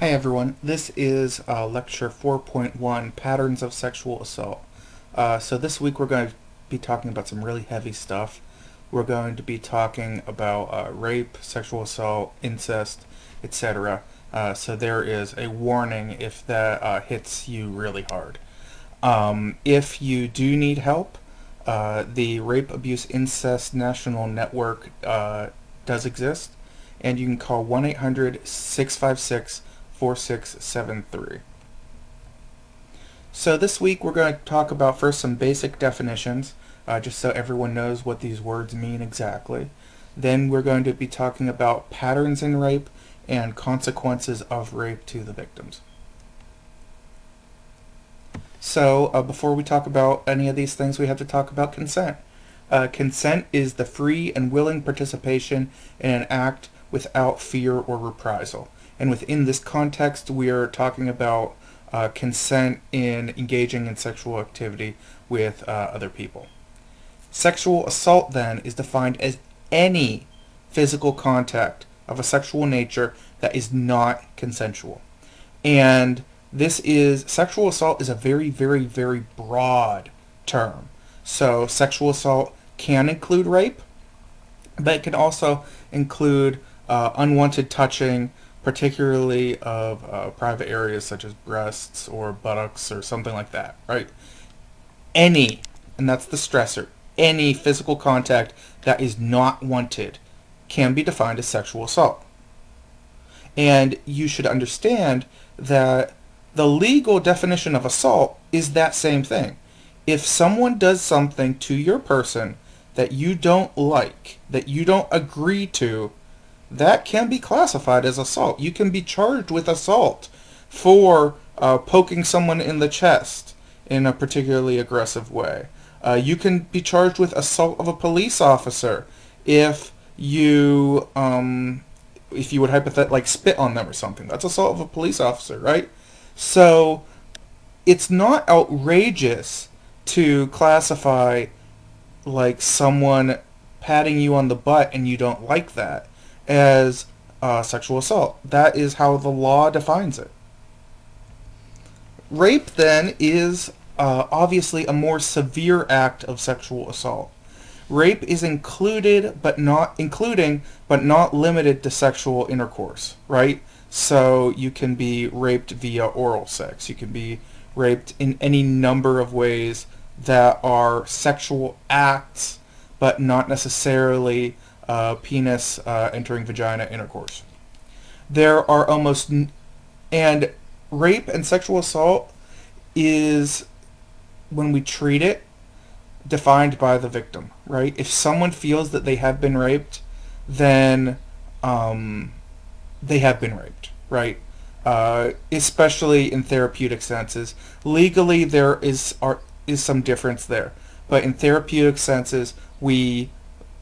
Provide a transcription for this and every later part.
Hi everyone, this is lecture 4.1, Patterns of Sexual Assault. So this week we're going to be talking about some really heavy stuff. We're going to be talking about rape, sexual assault, incest, etc. So there is a warning if that hits you really hard. If you do need help, the Rape, Abuse, Incest National Network does exist, and you can call 1-800-656-4673. So this week we're going to talk about first some basic definitions, just so everyone knows what these words mean exactly. Then we're going to be talking about patterns in rape and consequences of rape to the victims. So before we talk about any of these things, we have to talk about consent. Consent is the free and willing participation in an act without fear or reprisal. And within this context, we are talking about consent in engaging in sexual activity with other people. Sexual assault, then, is defined as any physical contact of a sexual nature that is not consensual. And sexual assault is a very, very, very broad term. So sexual assault can include rape, but it can also include unwanted touching, particularly of private areas such as breasts or buttocks or something like that, right? Any, and that's the stressor, any physical contact that is not wanted can be defined as sexual assault. And you should understand that the legal definition of assault is that same thing. If someone does something to your person that you don't like, that you don't agree to, that can be classified as assault. You can be charged with assault for poking someone in the chest in a particularly aggressive way. You can be charged with assault of a police officer if you would hypothetically spit on them or something. That's assault of a police officer, right? So it's not outrageous to classify like someone patting you on the butt and you don't like that as sexual assault. That is how the law defines it. Rape then is obviously a more severe act of sexual assault. Rape is including but not limited to sexual intercourse, right? So you can be raped via oral sex. You can be raped in any number of ways that are sexual acts, but not necessarily penis entering vagina intercourse. There are and rape and sexual assault is, when we treat it, defined by the victim, right? If someone feels that they have been raped, then they have been raped, right? Especially in therapeutic senses. Legally, there is some difference there, but in therapeutic senses, we,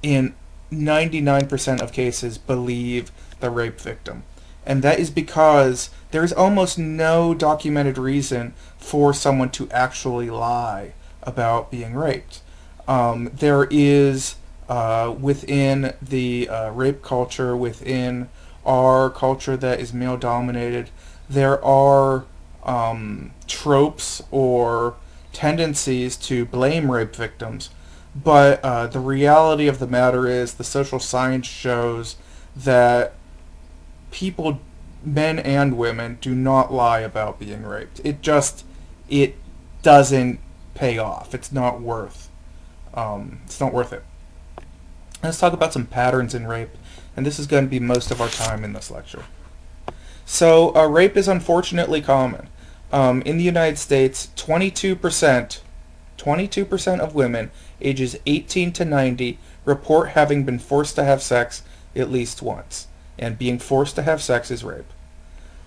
in 99% of cases, believe the rape victim. And that is because there is almost no documented reason for someone to actually lie about being raped. There is, within the rape culture, within our culture that is male-dominated, there are tropes or tendencies to blame rape victims. But the reality of the matter is the social science shows that people, men and women, do not lie about being raped. It doesn't pay off. It's not worth it. Let's talk about some patterns in rape, and this is going to be most of our time in this lecture. So rape is unfortunately common. In the United States, 22% of women ages 18 to 90 report having been forced to have sex at least once, and being forced to have sex is rape.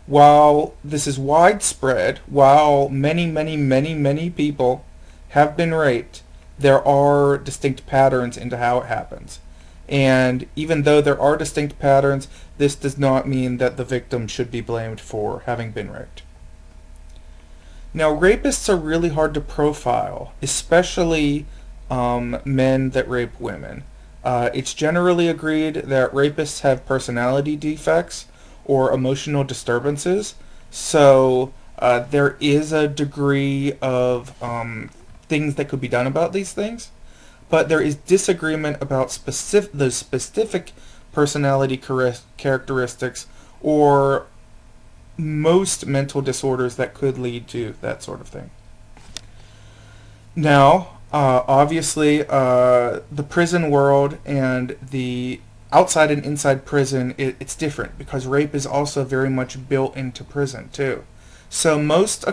While this is widespread, while many, many, many, many people have been raped, there are distinct patterns into how it happens. And even though there are distinct patterns, this does not mean that the victim should be blamed for having been raped. Now, rapists are really hard to profile, especially men that rape women. It's generally agreed that rapists have personality defects, or emotional disturbances. So there is a degree of things that could be done about these things, but there is disagreement about those specific personality characteristics or most mental disorders that could lead to that sort of thing. Now, obviously, the prison world and the outside and inside prison, it's different because rape is also very much built into prison too. So most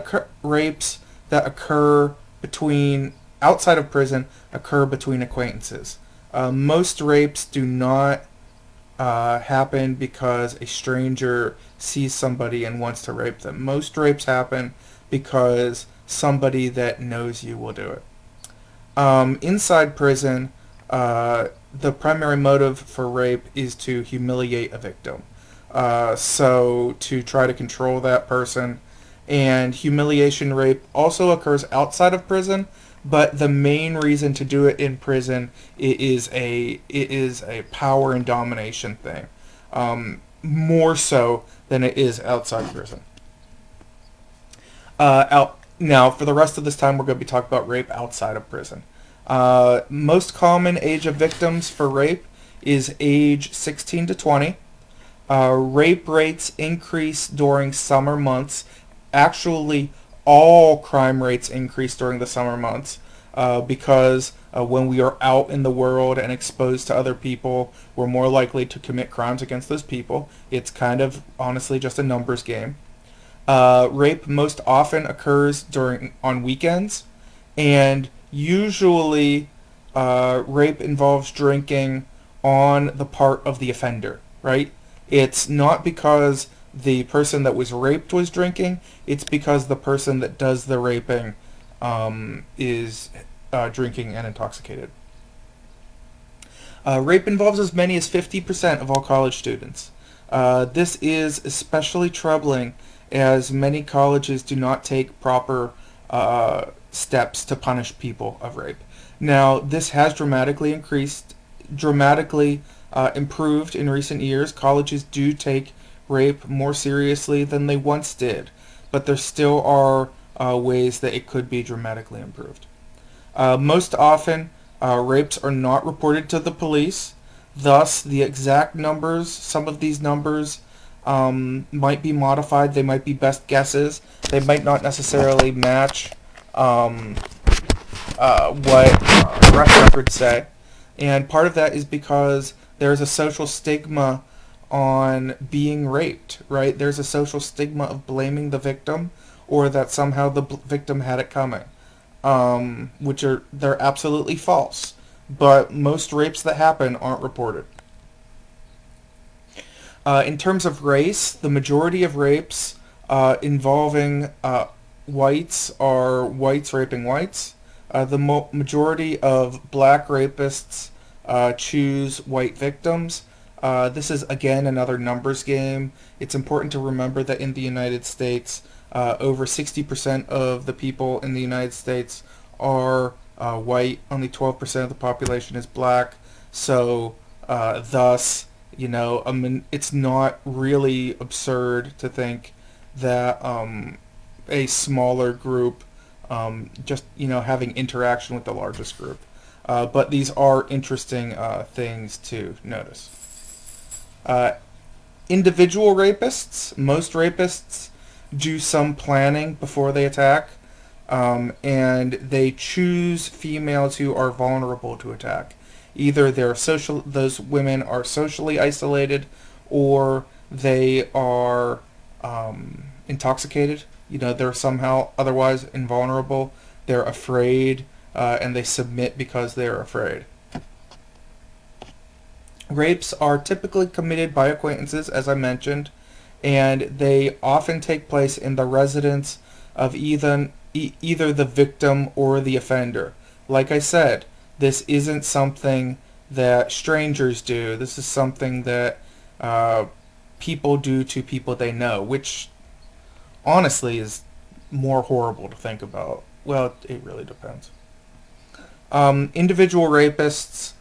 rapes that occur between outside of prison occur between acquaintances. Most rapes do not happen because a stranger sees somebody and wants to rape them. Most rapes happen because somebody that knows you will do it. Inside prison, the primary motive for rape is to humiliate a victim. So to try to control that person. And humiliation rape also occurs outside of prison, but the main reason to do it in prison it is a power and domination thing, more so than it is outside prison. Now, for the rest of this time, we're going to be talking about rape outside of prison. Most common age of victims for rape is age 16 to 20. Rape rates increase during summer months. Actually, all crime rates increase during the summer months because when we are out in the world and exposed to other people, we're more likely to commit crimes against those people. It's kind of, honestly, just a numbers game. Rape most often occurs on weekends, and usually rape involves drinking on the part of the offender, right? It's not because the person that was raped was drinking, it's because the person that does the raping is drinking and intoxicated. Rape involves as many as 50% of all college students. This is especially troubling as many colleges do not take proper steps to punish people of rape. Now, this has dramatically improved in recent years. Colleges do take rape more seriously than they once did, but there still are ways that it could be dramatically improved. Most often, rapes are not reported to the police. Thus, the exact numbers, some of these numbers might be modified. They might be best guesses. They might not necessarily match what arrest records say. And part of that is because there's a social stigma on being raped, right? There's a social stigma of blaming the victim or that somehow the victim had it coming, they're absolutely false. But most rapes that happen aren't reported. In terms of race, the majority of rapes involving whites are whites raping whites. The majority of black rapists choose white victims. This is, again, another numbers game. It's important to remember that in the United States, over 60% of the people in the United States are white. Only 12% of the population is black. So, thus, it's not really absurd to think that a smaller group just, having interaction with the largest group. But these are interesting things to notice. Individual rapists, most rapists do some planning before they attack, and they choose females who are vulnerable to attack. Either those women are socially isolated, or they are intoxicated. They're somehow otherwise invulnerable. They're afraid, and they submit because they're afraid. Rapes are typically committed by acquaintances, as I mentioned, and they often take place in the residence of either the victim or the offender. Like I said, this isn't something that strangers do. This is something that people do to people they know, which honestly is more horrible to think about. Well, it really depends. Individual rapists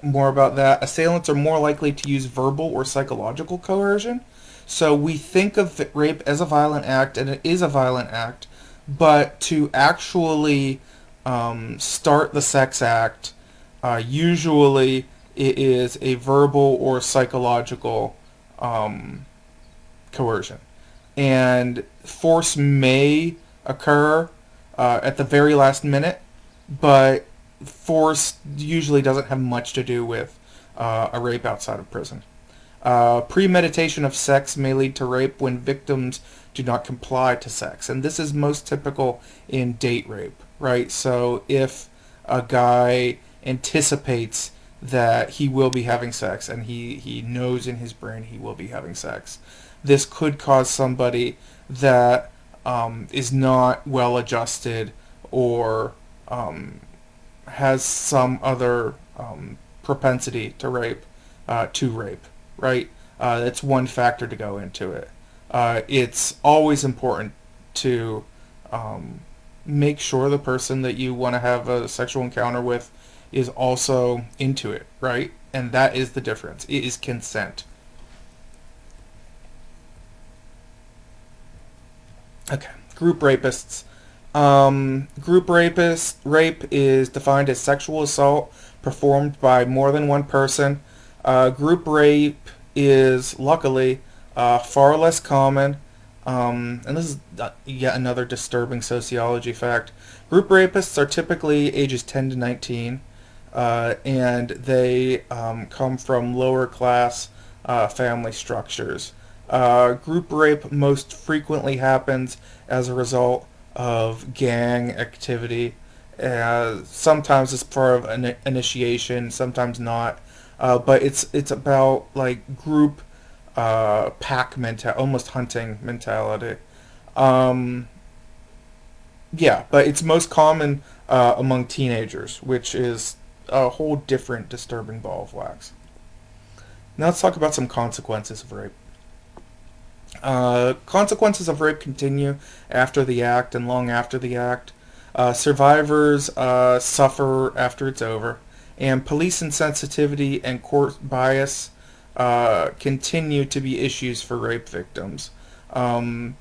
more about that. Assailants are more likely to use verbal or psychological coercion. So we think of rape as a violent act, and it is a violent act, but to actually start the sex act, usually it is a verbal or psychological coercion. And force may occur at the very last minute, but force usually doesn't have much to do with a rape outside of prison. Premeditation of sex may lead to rape when victims do not comply to sex, and this is most typical in date rape, right? So if a guy anticipates that he will be having sex and he knows in his brain he will be having sex, this could cause somebody that is not well adjusted or has some other propensity to rape, right? That's one factor to go into it. It's always important to make sure the person that you want to have a sexual encounter with is also into it, right? And that is the difference. It is consent. Okay, group rapists. Rape is defined as sexual assault performed by more than one person. Group rape is luckily far less common. And this is yet another disturbing sociology fact. Group rapists are typically ages 10 to 19, and they come from lower class family structures. Group rape most frequently happens as a result of gang activity. Sometimes it's part of an initiation, sometimes not. But it's about like group pack mentality, almost hunting mentality. Um, yeah, but it's most common among teenagers, which is a whole different disturbing ball of wax. Now let's talk about some consequences of rape. Consequences of rape continue after the act and long after the act. Survivors suffer after it's over, and police insensitivity and court bias continue to be issues for rape victims. Um,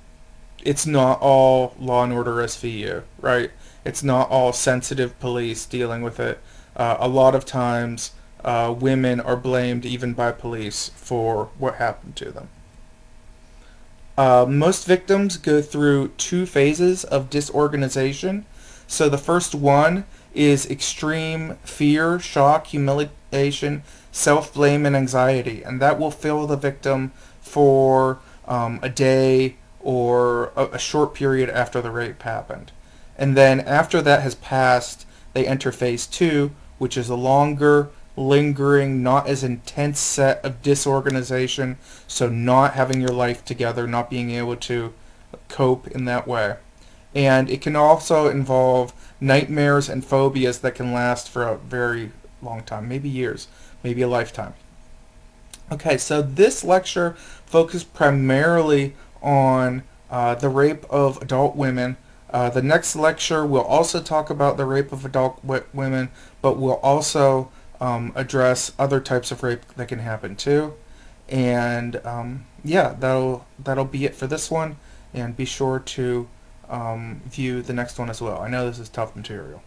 it's not all Law and Order SVU, right? It's not all sensitive police dealing with it. A lot of times, women are blamed even by police for what happened to them. Most victims go through two phases of disorganization. So the first one is extreme fear, shock, humiliation, self-blame, and anxiety, and that will fill the victim for a day or a short period after the rape happened. And then after that has passed, they enter phase two, which is a longer, lingering, not as intense set of disorganization, so not having your life together, not being able to cope in that way. And it can also involve nightmares and phobias that can last for a very long time, maybe years, maybe a lifetime. Okay, so this lecture focused primarily on the rape of adult women. The next lecture will also talk about the rape of adult women, but we'll also address other types of rape that can happen too. And yeah, that'll be it for this one. And be sure to view the next one as well. I know this is tough material.